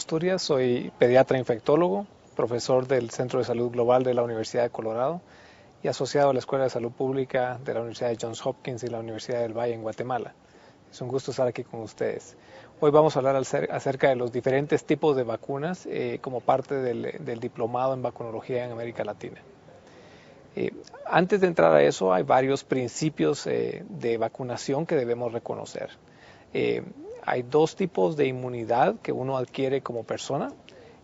Asturias, soy pediatra infectólogo, profesor del Centro de Salud Global de la Universidad de Colorado y asociado a la Escuela de Salud Pública de la Universidad de Johns Hopkins y la Universidad del Valle en Guatemala. Es un gusto estar aquí con ustedes. Hoy vamos a hablar acerca de los diferentes tipos de vacunas como parte del diplomado en vacunología en América Latina. Antes de entrar a eso, hay varios principios de vacunación que debemos reconocer. Hay dos tipos de inmunidad que uno adquiere como persona,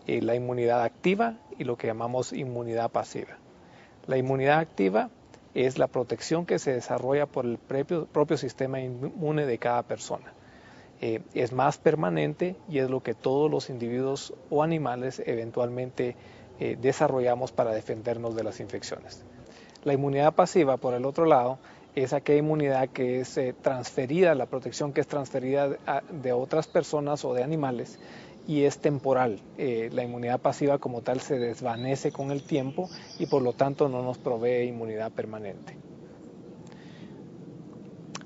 la inmunidad activa y lo que llamamos inmunidad pasiva. La inmunidad activa es la protección que se desarrolla por el propio sistema inmune de cada persona. Es más permanente y es lo que todos los individuos o animales eventualmente desarrollamos para defendernos de las infecciones. La inmunidad pasiva, por el otro lado, es aquella inmunidad que es transferida, la protección que es transferida de otras personas o de animales y es temporal. La inmunidad pasiva como tal se desvanece con el tiempo y por lo tanto no nos provee inmunidad permanente.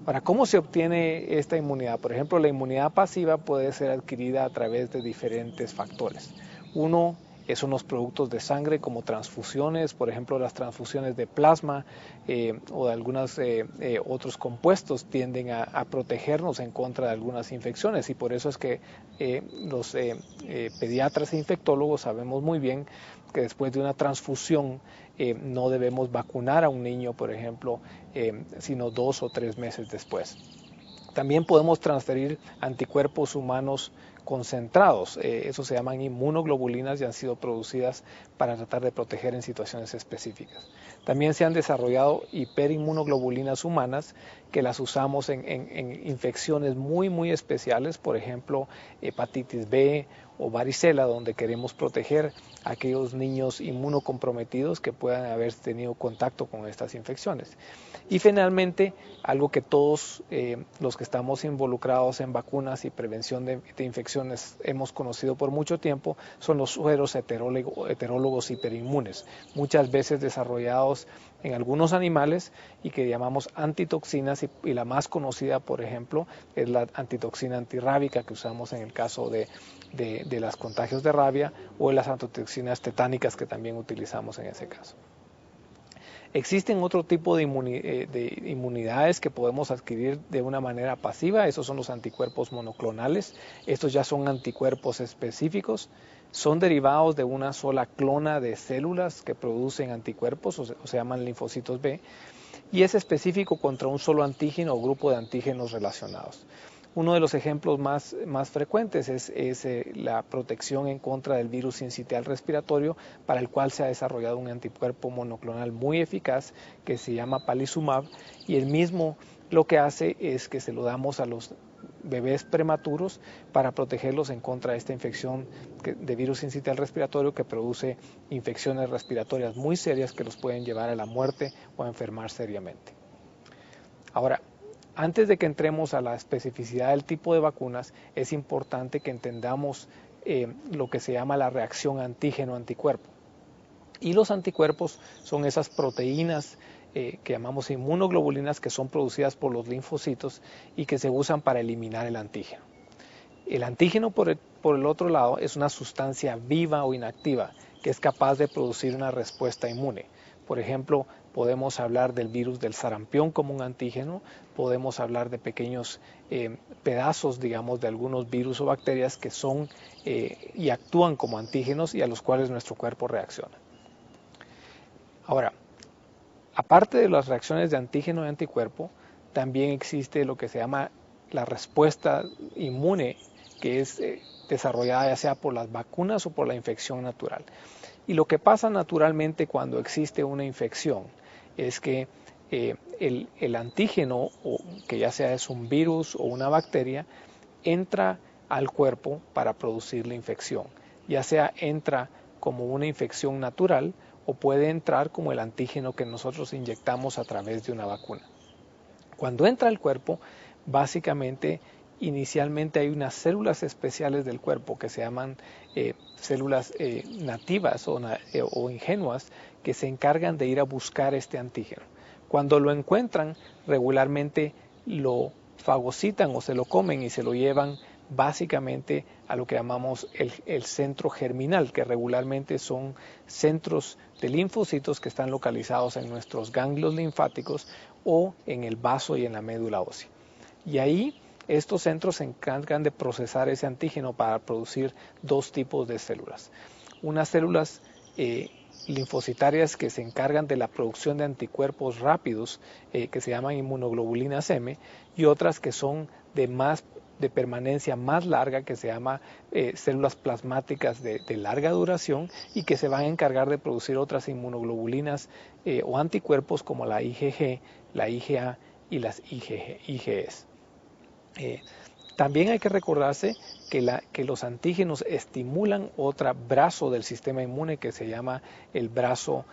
Ahora, ¿cómo se obtiene esta inmunidad? Por ejemplo, la inmunidad pasiva puede ser adquirida a través de diferentes factores. Uno son los productos de sangre como transfusiones, por ejemplo, las transfusiones de plasma o de algunos otros compuestos tienden a protegernos en contra de algunas infecciones y por eso es que los pediatras e infectólogos sabemos muy bien que después de una transfusión no debemos vacunar a un niño, por ejemplo, sino 2 o 3 meses después. También podemos transferir anticuerpos humanos concentrados, eso se llaman inmunoglobulinas y han sido producidas para tratar de proteger en situaciones específicas. También se han desarrollado hiperinmunoglobulinas humanas que las usamos en infecciones muy especiales, por ejemplo, hepatitis B o varicela, donde queremos proteger a aquellos niños inmunocomprometidos que puedan haber tenido contacto con estas infecciones. Y finalmente, algo que todos los que estamos involucrados en vacunas y prevención de infecciones hemos conocido por mucho tiempo, son los sueros heterólogos hiperinmunes, muchas veces desarrollados en algunos animales y que llamamos antitoxinas y la más conocida, por ejemplo, es la antitoxina antirrábica que usamos en el caso de los contagios de rabia o las antitoxinas tetánicas que también utilizamos en ese caso. Existen otro tipo de inmunidades que podemos adquirir de una manera pasiva, esos son los anticuerpos monoclonales, estos ya son anticuerpos específicos, son derivados de una sola clona de células que producen anticuerpos, o se llaman linfocitos B, y es específico contra un solo antígeno o grupo de antígenos relacionados. Uno de los ejemplos más frecuentes es la protección en contra del virus sincitial respiratorio, para el cual se ha desarrollado un anticuerpo monoclonal muy eficaz que se llama palizumab, y el mismo lo que hace es que se lo damos a los bebés prematuros para protegerlos en contra de esta infección de virus sincitial respiratorio que produce infecciones respiratorias muy serias que los pueden llevar a la muerte o a enfermar seriamente. Ahora, antes de que entremos a la especificidad del tipo de vacunas, es importante que entendamos lo que se llama la reacción antígeno-anticuerpo. Y los anticuerpos son esas proteínas que llamamos inmunoglobulinas que son producidas por los linfocitos y que se usan para eliminar el antígeno. El antígeno, por el otro lado, es una sustancia viva o inactiva que es capaz de producir una respuesta inmune. Por ejemplo, podemos hablar del virus del sarampión como un antígeno, podemos hablar de pequeños pedazos, digamos, de algunos virus o bacterias que son y actúan como antígenos y a los cuales nuestro cuerpo reacciona. Ahora, aparte de las reacciones de antígeno y anticuerpo, también existe lo que se llama la respuesta inmune, que es desarrollada ya sea por las vacunas o por la infección natural. Y lo que pasa naturalmente cuando existe una infección es que el antígeno, que ya sea es un virus o una bacteria, entra al cuerpo para producir la infección. Ya sea entra como una infección natural o puede entrar como el antígeno que nosotros inyectamos a través de una vacuna. Cuando entra al cuerpo, básicamente inicialmente hay unas células especiales del cuerpo que se llaman células nativas o ingenuas que se encargan de ir a buscar este antígeno. Cuando lo encuentran, regularmente lo fagocitan o se lo comen y se lo llevan básicamente a lo que llamamos el centro germinal, que regularmente son centros de linfocitos que están localizados en nuestros ganglios linfáticos o en el vaso y en la médula ósea. Y ahí estos centros se encargan de procesar ese antígeno para producir dos tipos de células. Unas células linfocitarias que se encargan de la producción de anticuerpos rápidos que se llaman inmunoglobulinas M, y otras que son de permanencia más larga, que se llama células plasmáticas de larga duración, y que se van a encargar de producir otras inmunoglobulinas o anticuerpos como la IgG, la IgA y las IgEs. También hay que recordarse que los antígenos estimulan otro brazo del sistema inmune que se llama el brazo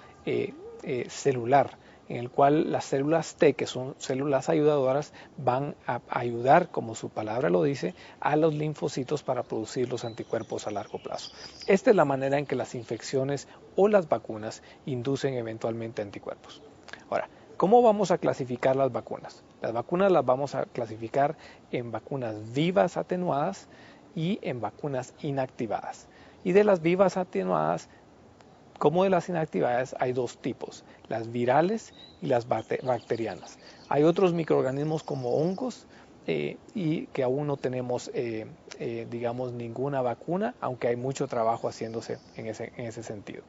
celular, en el cual las células T, que son células ayudadoras, van a ayudar, como su palabra lo dice, a los linfocitos para producir los anticuerpos a largo plazo. Esta es la manera en que las infecciones o las vacunas inducen eventualmente anticuerpos. Ahora, ¿cómo vamos a clasificar las vacunas? Las vacunas las vamos a clasificar en vacunas vivas atenuadas y en vacunas inactivadas. Y de las vivas atenuadas, como de las inactivadas, hay dos tipos, las virales y las bacterianas. Hay otros microorganismos como hongos y que aún no tenemos, digamos, ninguna vacuna, aunque hay mucho trabajo haciéndose en ese sentido.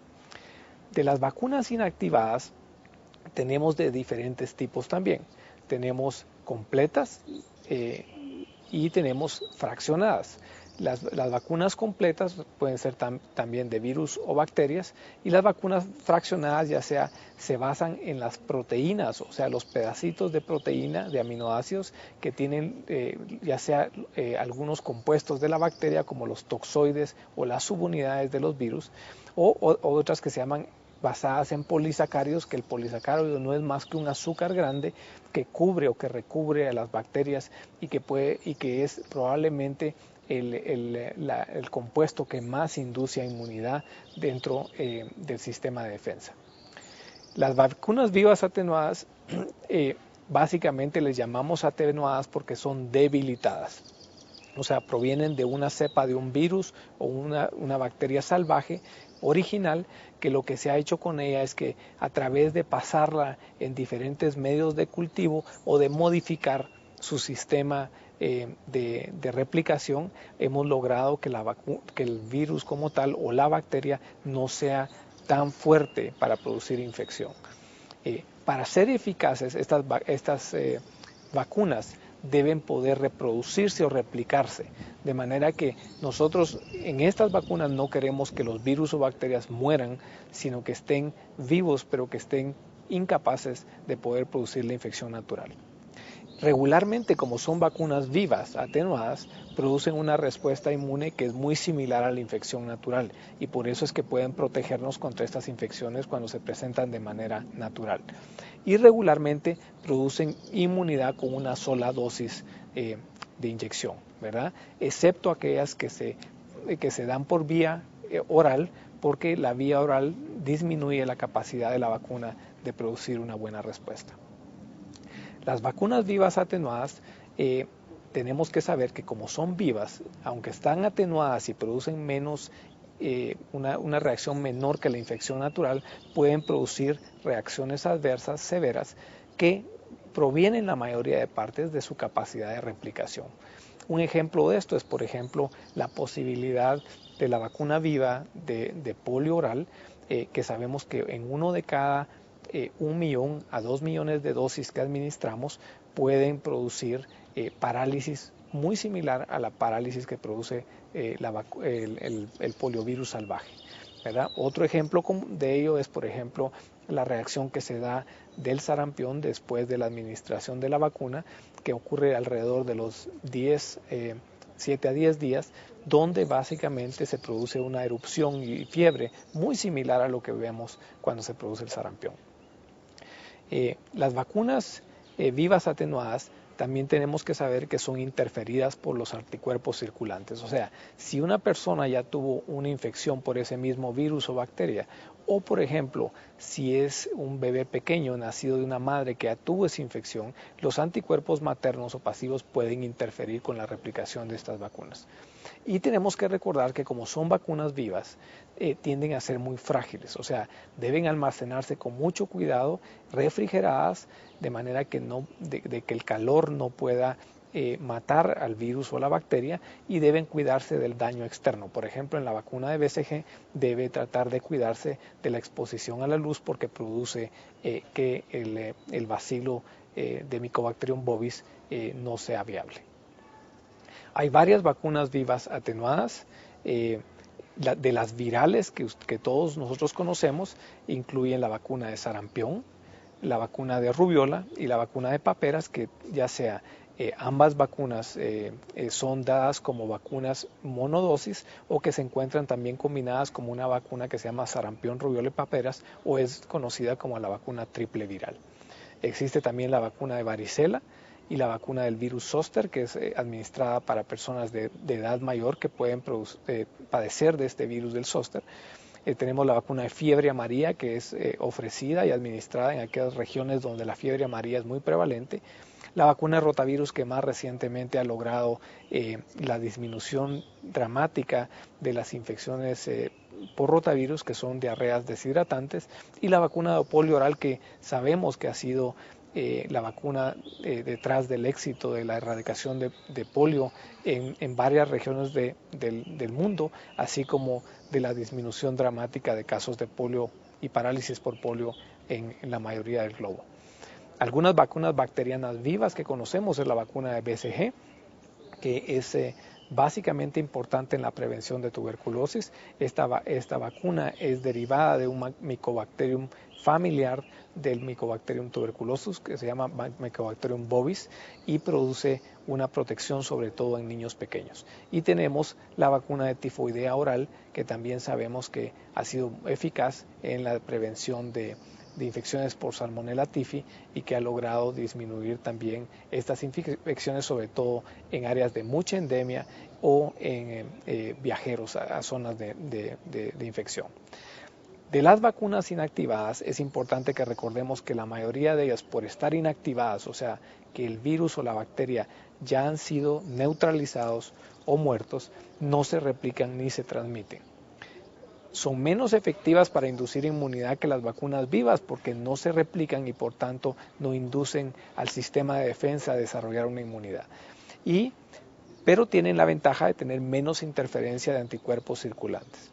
De las vacunas inactivadas, tenemos de diferentes tipos también. Tenemos completas y tenemos fraccionadas. Las vacunas completas pueden ser también de virus o bacterias, y las vacunas fraccionadas ya sea se basan en las proteínas, o sea, los pedacitos de proteína, de aminoácidos que tienen ya sea algunos compuestos de la bacteria como los toxoides o las subunidades de los virus, o otras que se llaman basadas en polisacáridos, que el polisacárido no es más que un azúcar grande que cubre o que recubre a las bacterias y que es probablemente el compuesto que más induce a inmunidad dentro del sistema de defensa. Las vacunas vivas atenuadas básicamente les llamamos atenuadas porque son debilitadas. O sea, provienen de una cepa de un virus o una bacteria salvaje original, que lo que se ha hecho con ella es que a través de pasarla en diferentes medios de cultivo o de modificar su sistema de replicación, hemos logrado que el virus como tal o la bacteria no sea tan fuerte para producir infección. Para ser eficaces, estas vacunas deben poder reproducirse o replicarse, de manera que nosotros en estas vacunas no queremos que los virus o bacterias mueran, sino que estén vivos, pero que estén incapaces de poder producir la infección natural. Regularmente, como son vacunas vivas atenuadas, producen una respuesta inmune que es muy similar a la infección natural, y por eso es que pueden protegernos contra estas infecciones cuando se presentan de manera natural. Y regularmente producen inmunidad con una sola dosis de inyección, ¿verdad? Excepto aquellas que se dan por vía oral, porque la vía oral disminuye la capacidad de la vacuna de producir una buena respuesta. Las vacunas vivas atenuadas, tenemos que saber que como son vivas, aunque están atenuadas y producen menos, una reacción menor que la infección natural, pueden producir reacciones adversas severas que provienen la mayoría de partes de su capacidad de replicación. Un ejemplo de esto es, por ejemplo, la posibilidad de la vacuna viva de polio oral, que sabemos que en uno de cada 1 millón a 2 millones de dosis que administramos pueden producir parálisis muy similar a la parálisis que produce el poliovirus salvaje, ¿verdad? Otro ejemplo de ello es, por ejemplo, la reacción que se da del sarampión después de la administración de la vacuna, que ocurre alrededor de los 7 a 10 días, donde básicamente se produce una erupción y fiebre muy similar a lo que vemos cuando se produce el sarampión. Las vacunas vivas atenuadas también tenemos que saber que son interferidas por los anticuerpos circulantes. O sea, si una persona ya tuvo una infección por ese mismo virus o bacteria, O por ejemplo, si es un bebé pequeño nacido de una madre que ya tuvo esa infección, los anticuerpos maternos o pasivos pueden interferir con la replicación de estas vacunas. Y tenemos que recordar que como son vacunas vivas, tienden a ser muy frágiles, o sea, deben almacenarse con mucho cuidado, refrigeradas, de manera que, de que el calor no pueda matar al virus o la bacteria, y deben cuidarse del daño externo. Por ejemplo, en la vacuna de BCG debe tratar de cuidarse de la exposición a la luz, porque produce que el bacilo de Mycobacterium bovis no sea viable. Hay varias vacunas vivas atenuadas. De las virales que todos nosotros conocemos, incluyen la vacuna de sarampión, la vacuna de rubiola y la vacuna de paperas, que ya sea ambas vacunas son dadas como vacunas monodosis, o que se encuentran también combinadas como una vacuna que se llama sarampión, rubiola y paperas, o es conocida como la vacuna triple viral. Existe también la vacuna de varicela y la vacuna del virus zóster, que es administrada para personas de edad mayor que pueden padecer de este virus del zóster. Tenemos la vacuna de fiebre amarilla, que es ofrecida y administrada en aquellas regiones donde la fiebre amarilla es muy prevalente. La vacuna de rotavirus, que más recientemente ha logrado la disminución dramática de las infecciones por rotavirus, que son diarreas deshidratantes. Y la vacuna de polio oral, que sabemos que ha sido la vacuna detrás del éxito de la erradicación de polio en varias regiones del mundo, así como de la disminución dramática de casos de polio y parálisis por polio en la mayoría del globo. Algunas vacunas bacterianas vivas que conocemos es la vacuna de BCG, que es básicamente importante en la prevención de tuberculosis. Esta vacuna es derivada de un Mycobacterium familiar del Mycobacterium tuberculosis, que se llama Mycobacterium bovis, y produce una protección sobre todo en niños pequeños. Y tenemos la vacuna de tifoidea oral, que también sabemos que ha sido eficaz en la prevención de infecciones por Salmonella typhi, y que ha logrado disminuir también estas infecciones, sobre todo en áreas de mucha endemia o en viajeros a zonas de infección. De las vacunas inactivadas, es importante que recordemos que la mayoría de ellas, por estar inactivadas, o sea, que el virus o la bacteria ya han sido neutralizados o muertos, no se replican ni se transmiten. Son menos efectivas para inducir inmunidad que las vacunas vivas, porque no se replican y por tanto no inducen al sistema de defensa a desarrollar una inmunidad. Pero tienen la ventaja de tener menos interferencia de anticuerpos circulantes.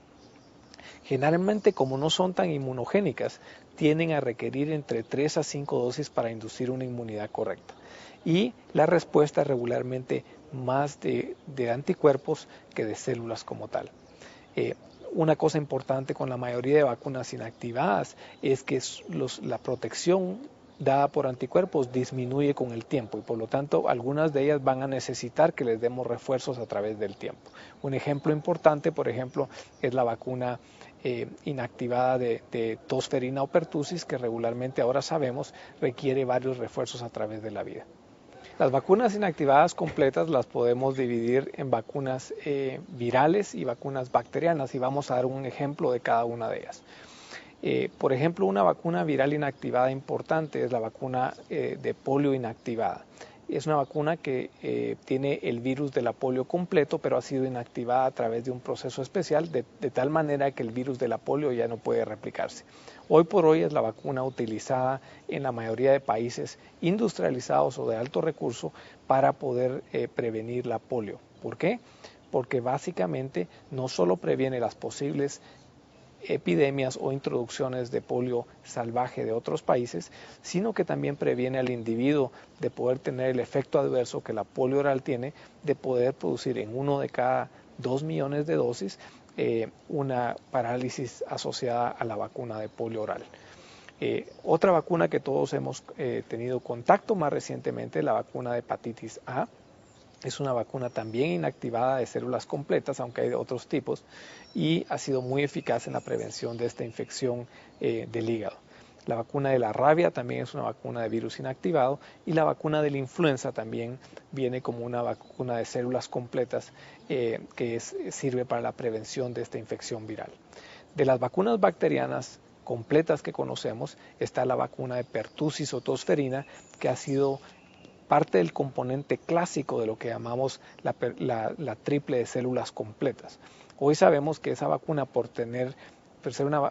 Generalmente, como no son tan inmunogénicas, tienden a requerir entre 3 a 5 dosis para inducir una inmunidad correcta. Y la respuesta es regularmente más de anticuerpos que de células como tal. Una cosa importante con la mayoría de vacunas inactivadas es que la protección dada por anticuerpos disminuye con el tiempo, y por lo tanto algunas de ellas van a necesitar que les demos refuerzos a través del tiempo. Un ejemplo importante, por ejemplo, es la vacuna inactivada de tosferina o pertussis, que regularmente ahora sabemos requiere varios refuerzos a través de la vida. Las vacunas inactivadas completas las podemos dividir en vacunas virales y vacunas bacterianas, y vamos a dar un ejemplo de cada una de ellas. Por ejemplo, una vacuna viral inactivada importante es la vacuna de polio inactivada. Es una vacuna que tiene el virus de la polio completo, pero ha sido inactivada a través de un proceso especial, de tal manera que el virus de la polio ya no puede replicarse. Hoy por hoy es la vacuna utilizada en la mayoría de países industrializados o de alto recurso para poder prevenir la polio. ¿Por qué? Porque básicamente no solo previene las posibles epidemias o introducciones de polio salvaje de otros países, sino que también previene al individuo de poder tener el efecto adverso que la polio oral tiene, de poder producir en 1 de cada 2 millones de dosis una parálisis asociada a la vacuna de polio oral. Otra vacuna que todos hemos tenido contacto más recientemente es la vacuna de hepatitis A. Es una vacuna también inactivada de células completas, aunque hay de otros tipos, y ha sido muy eficaz en la prevención de esta infección del hígado. La vacuna de la rabia también es una vacuna de virus inactivado, y la vacuna de la influenza también viene como una vacuna de células completas que sirve para la prevención de esta infección viral. De las vacunas bacterianas completas que conocemos está la vacuna de pertussis o tosferina, que ha sido parte del componente clásico de lo que llamamos la triple de células completas. Hoy sabemos que esa vacuna, por ser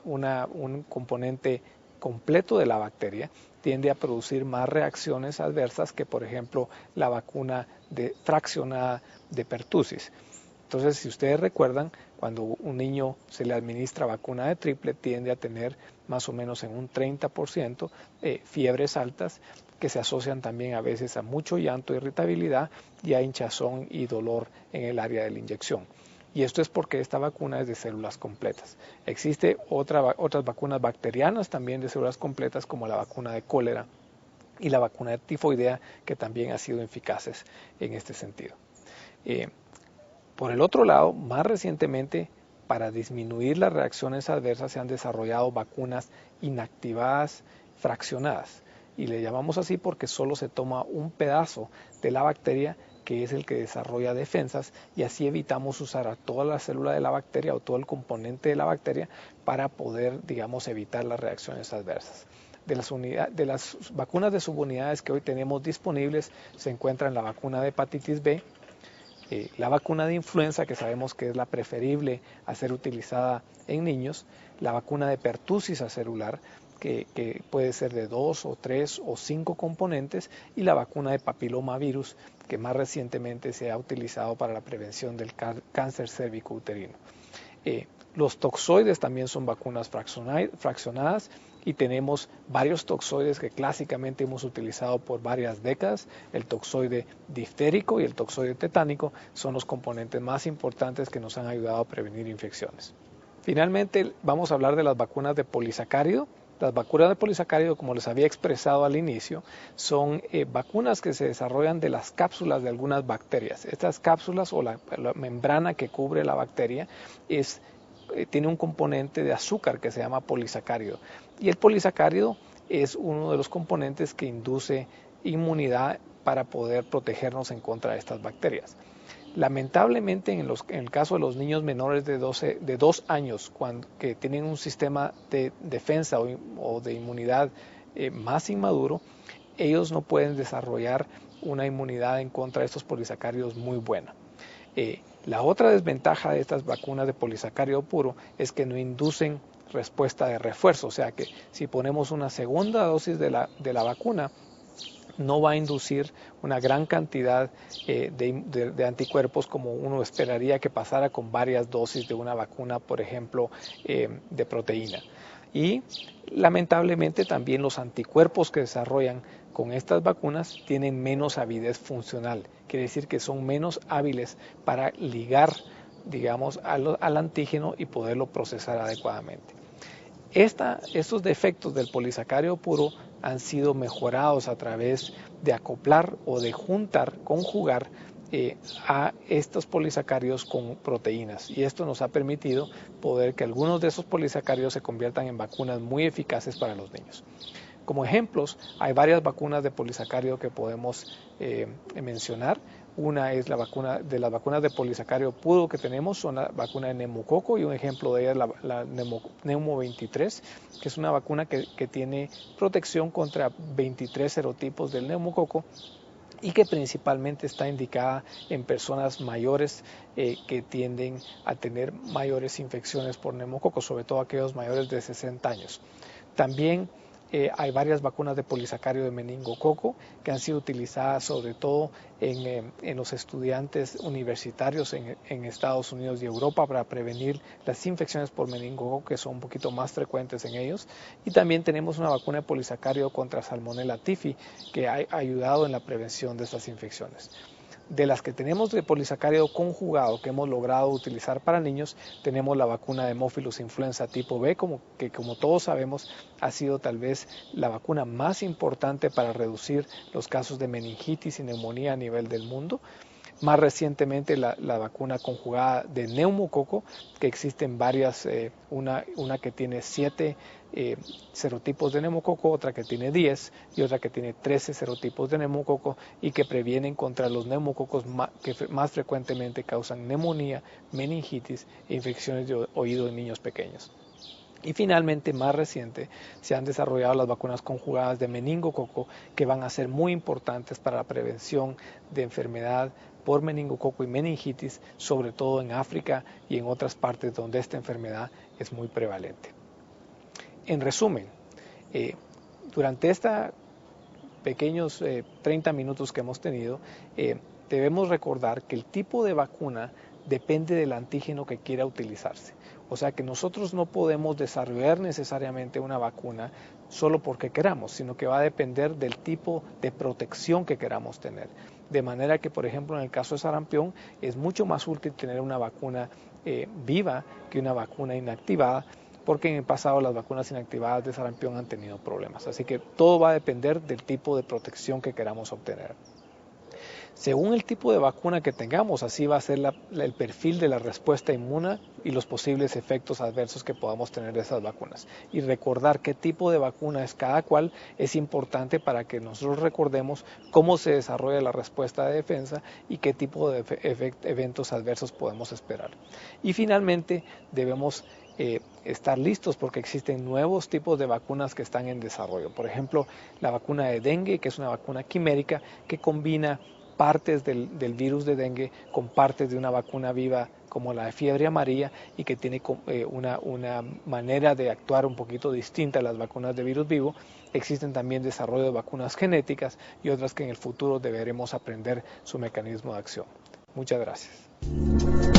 un componente completo de la bacteria, tiende a producir más reacciones adversas que, por ejemplo, la vacuna fraccionada de pertussis. Entonces, si ustedes recuerdan, cuando un niño se le administra vacuna de triple, tiende a tener más o menos en un 30% fiebres altas, que se asocian también a veces a mucho llanto, irritabilidad y a hinchazón y dolor en el área de la inyección. Y esto es porque esta vacuna es de células completas. Existen otras vacunas bacterianas también de células completas, como la vacuna de cólera y la vacuna de tifoidea, que también han sido eficaces en este sentido. Por el otro lado, más recientemente, para disminuir las reacciones adversas, se han desarrollado vacunas inactivadas fraccionadas. Y le llamamos así porque solo se toma un pedazo de la bacteria, que es el que desarrolla defensas, y así evitamos usar a toda la célula de la bacteria o todo el componente de la bacteria para poder, digamos, evitar las reacciones adversas. De las vacunas de subunidades que hoy tenemos disponibles se encuentran la vacuna de hepatitis B, la vacuna de influenza, que sabemos que es la preferible a ser utilizada en niños, la vacuna de pertussis acelular, que puede ser de 2 o 3 o 5 componentes, y la vacuna de papilomavirus, que más recientemente se ha utilizado para la prevención del cáncer cérvico-uterino. Los toxoides también son vacunas fraccionadas, y tenemos varios toxoides que clásicamente hemos utilizado por varias décadas. El toxoide diftérico y el toxoide tetánico son los componentes más importantes que nos han ayudado a prevenir infecciones. Finalmente, vamos a hablar de las vacunas de polisacárido. Las vacunas de polisacárido, como les había expresado al inicio, son vacunas que se desarrollan de las cápsulas de algunas bacterias. Estas cápsulas o la membrana que cubre la bacteria tiene un componente de azúcar que se llama polisacárido. Y el polisacárido es uno de los componentes que induce inmunidad para poder protegernos en contra de estas bacterias. Lamentablemente, en el caso de los niños menores de 2 años, que tienen un sistema de defensa o de inmunidad más inmaduro, ellos no pueden desarrollar una inmunidad en contra de estos polisacáridos muy buena. La otra desventaja de estas vacunas de polisacárido puro es que no inducen respuesta de refuerzo, o sea que si ponemos una segunda dosis de la vacuna, no va a inducir una gran cantidad de anticuerpos como uno esperaría que pasara con varias dosis de una vacuna, por ejemplo, de proteína. Y lamentablemente también los anticuerpos que desarrollan con estas vacunas tienen menos avidez funcional, quiere decir que son menos hábiles para ligar, digamos, al antígeno y poderlo procesar adecuadamente. Estos defectos del polisacárido puro han sido mejorados a través de acoplar o de conjugar a estos polisacáridos con proteínas, y esto nos ha permitido poder que algunos de esos polisacáridos se conviertan en vacunas muy eficaces para los niños. Como ejemplos, hay varias vacunas de polisacárido que podemos mencionar. Una es las vacunas de polisacárido puro que tenemos, son la vacuna de neumococo, y un ejemplo de ella es la Neumo 23, que es una vacuna que tiene protección contra 23 serotipos del neumococo y que principalmente está indicada en personas mayores que tienden a tener mayores infecciones por neumococo, sobre todo aquellos mayores de 60 años. También hay varias vacunas de polisacárido de meningococo que han sido utilizadas sobre todo en los estudiantes universitarios en Estados Unidos y Europa para prevenir las infecciones por meningococo, que son un poquito más frecuentes en ellos. Y también tenemos una vacuna de polisacárido contra Salmonella typhi que ha ayudado en la prevención de estas infecciones. De las que tenemos de polisacárido conjugado que hemos logrado utilizar para niños, tenemos la vacuna de Haemophilus influenza tipo B, que como todos sabemos ha sido tal vez la vacuna más importante para reducir los casos de meningitis y neumonía a nivel del mundo. Más recientemente la vacuna conjugada de neumococo, que existen varias, una que tiene 7 serotipos de neumococo, otra que tiene 10 y otra que tiene 13 serotipos de neumococo, y que previenen contra los neumococos que más frecuentemente causan neumonía, meningitis e infecciones de oído en niños pequeños. Y finalmente, más reciente, se han desarrollado las vacunas conjugadas de meningococo que van a ser muy importantes para la prevención de enfermedad por meningococo y meningitis, sobre todo en África y en otras partes donde esta enfermedad es muy prevalente. En resumen, durante estos pequeños 30 minutos que hemos tenido, debemos recordar que el tipo de vacuna depende del antígeno que quiera utilizarse. O sea que nosotros no podemos desarrollar necesariamente una vacuna solo porque queramos, sino que va a depender del tipo de protección que queramos tener. De manera que, por ejemplo, en el caso de sarampión, es mucho más útil tener una vacuna viva que una vacuna inactivada, porque en el pasado las vacunas inactivadas de sarampión han tenido problemas. Así que todo va a depender del tipo de protección que queramos obtener. Según el tipo de vacuna que tengamos, así va a ser el perfil de la respuesta inmune y los posibles efectos adversos que podamos tener de esas vacunas. Y recordar qué tipo de vacuna es cada cual es importante para que nosotros recordemos cómo se desarrolla la respuesta de defensa y qué tipo de eventos adversos podemos esperar. Y finalmente debemos estar listos porque existen nuevos tipos de vacunas que están en desarrollo. Por ejemplo, la vacuna de dengue, que es una vacuna quimérica que combina partes del virus de dengue con partes de una vacuna viva como la de fiebre amarilla y que tiene una manera de actuar un poquito distinta a las vacunas de virus vivo. Existen también desarrollo de vacunas genéticas y otras que en el futuro deberemos aprender su mecanismo de acción. Muchas gracias.